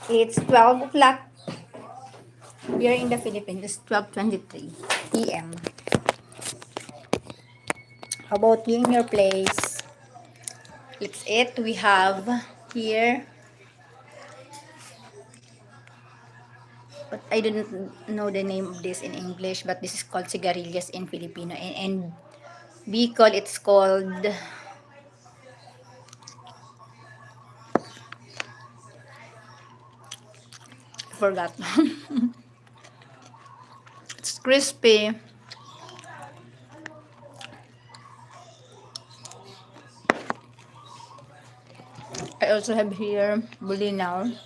It's 12 o'clock here in the Philippines. It's 12:23 p.m. How about you in your place? Let's eat. We have here, but I don't know the name of this in English, but this is called sigarilyas in Filipino. And Bicol, it's called, I forgot. It's crispy. I also have here bulinaw.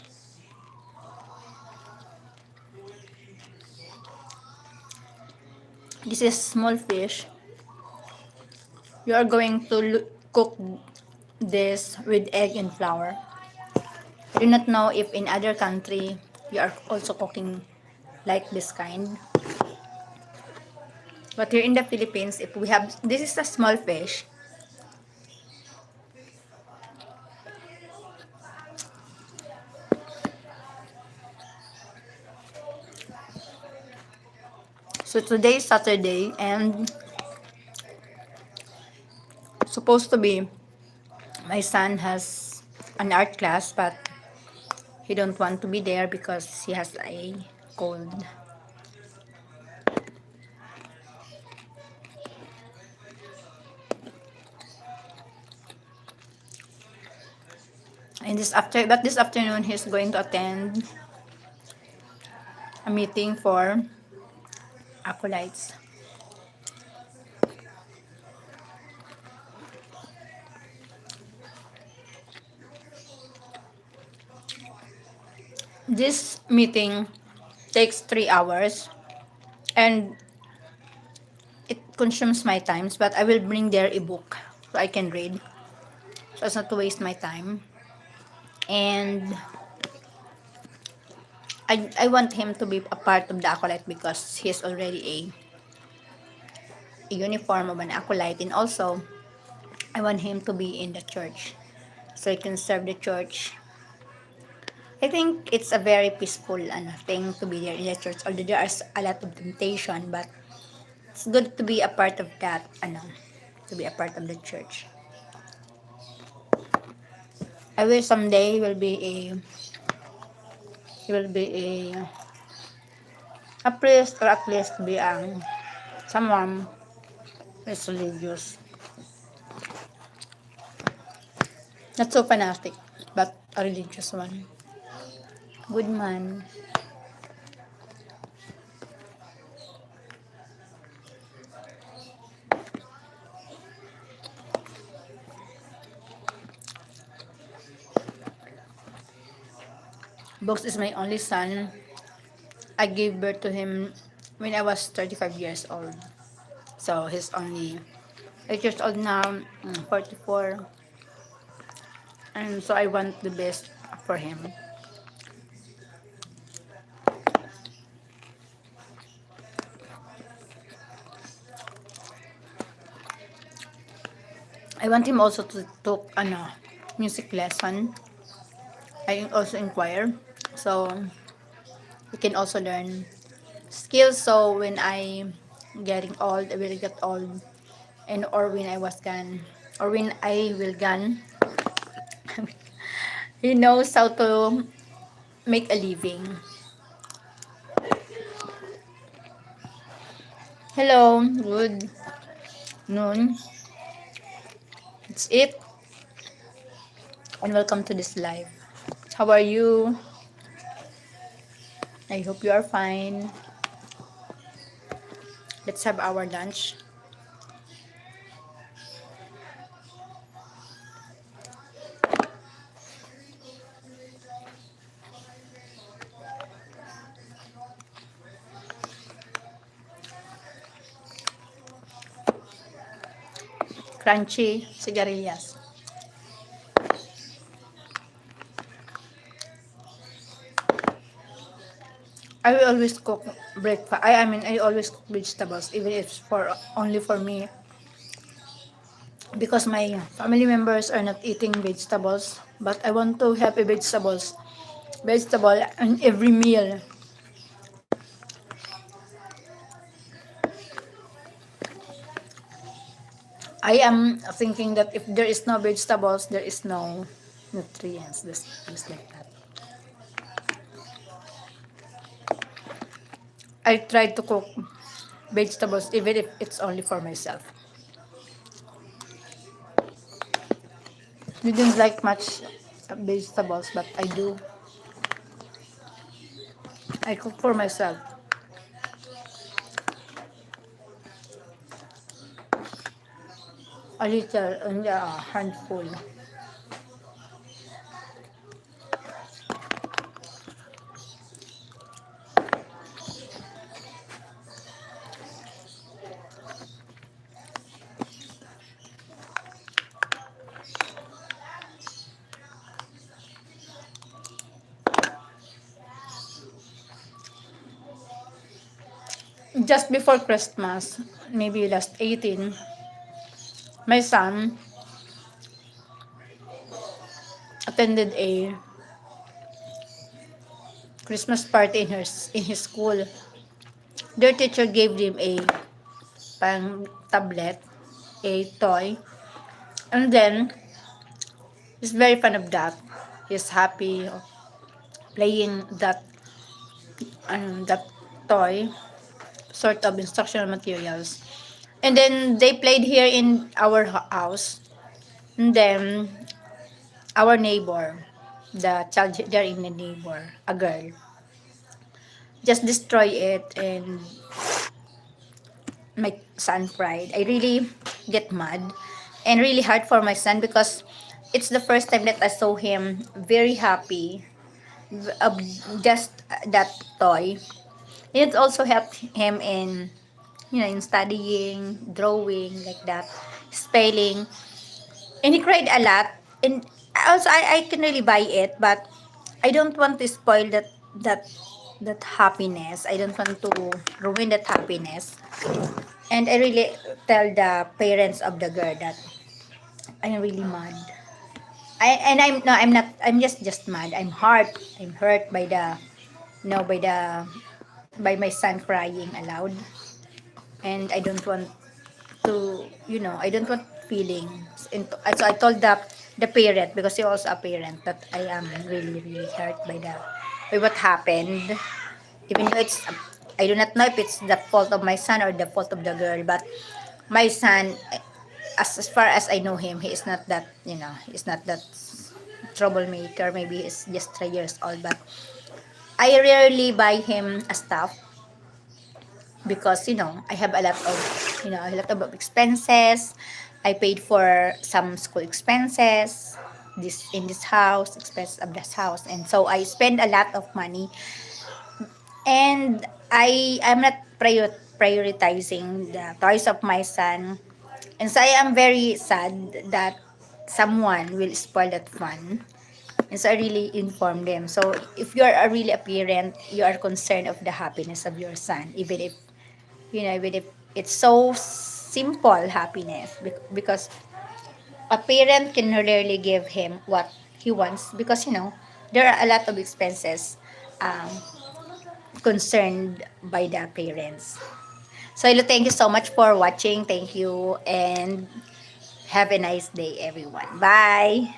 This is small fish. You are going to cook this with egg and flour. I do not know if in other country you are also cooking like this kind. But here in the Philippines, if we have, this is a small fish. So today is Saturday and supposed to be my son has an art class, but he don't want to be there because he has a cold. And this afternoon he's going to attend a meeting for acolytes. This meeting takes 3 hours and it consumes my times, but I will bring there a book so I can read. So as not to waste my time. And I want him to be a part of the acolyte because he's already a uniform of an acolyte, and also I want him to be in the church so he can serve the church. I think it's a very peaceful thing to be there in the church, although there is a lot of temptation, but it's good to be a part of that, to be a part of the church. I wish someday he will be a priest, or at least be someone who is religious. Not so fanatic, but a religious one. Good man. Box is my only son. I gave birth to him when I was 35 years old. So he's only 8 years old now, 44. And so I want the best for him. I want him also to take music lesson. I also inquire. So he can also learn skills. So when I getting old, I will get old, and or when I was gone, or when I will gone, he knows how to make a living. Hello, good noon. It's it, and welcome to this live. How are you? I hope you are fine. Let's have our lunch. Crunchy sigarilyas. I will always cook breakfast. I always cook vegetables, even if it's for only for me, because my family members are not eating vegetables. But I want to have a vegetables vegetable in every meal. I am thinking that if there is no vegetables, there is no nutrients. This things like that. I try to cook vegetables even if it's only for myself. We didn't like much vegetables, but I do. I cook for myself. A little, and a handful. Just before Christmas, maybe last 18, my son attended a Christmas party in his school. Their teacher gave him a pang tablet, a toy, and then he's very fond of that. He's happy playing that toy, sort of instructional materials. And then they played here in our house. And then our neighbor, the child there in the neighbor, a girl, just destroy it, and my son cried. I really get mad and really hard for my son because it's the first time that I saw him very happy of just that toy. It also helped him in in studying, drawing like that, spelling, and he cried a lot. And also I can really buy it, but I don't want to spoil that that happiness. I don't want to ruin that happiness. And I really tell the parents of the girl that I'm really mad. I'm not, I'm just mad. I'm hurt. I'm hurt by the by my son crying aloud. And I don't want to, I don't want feelings. And so I told the parent, because he also a parent, that I am really really hurt by what happened. Even though I do not know if it's the fault of my son or the fault of the girl, but my son, as far as I know him, he is not that, he's not that troublemaker. Maybe he's just 3 years old, but I rarely buy him a stuff because I have a lot of a lot of expenses. I paid for some school expenses, this in this house, expenses of this house, and so I spend a lot of money. And I'm not prioritizing the toys of my son. And so I am very sad that someone will spoil that fun. And so I really inform them. So if you are really a parent, you are concerned of the happiness of your son, even if even if it's so simple happiness, because a parent can rarely give him what he wants, because there are a lot of expenses um, concerned by the parents. So thank you so much for watching. Thank you, and have a nice day, everyone. Bye.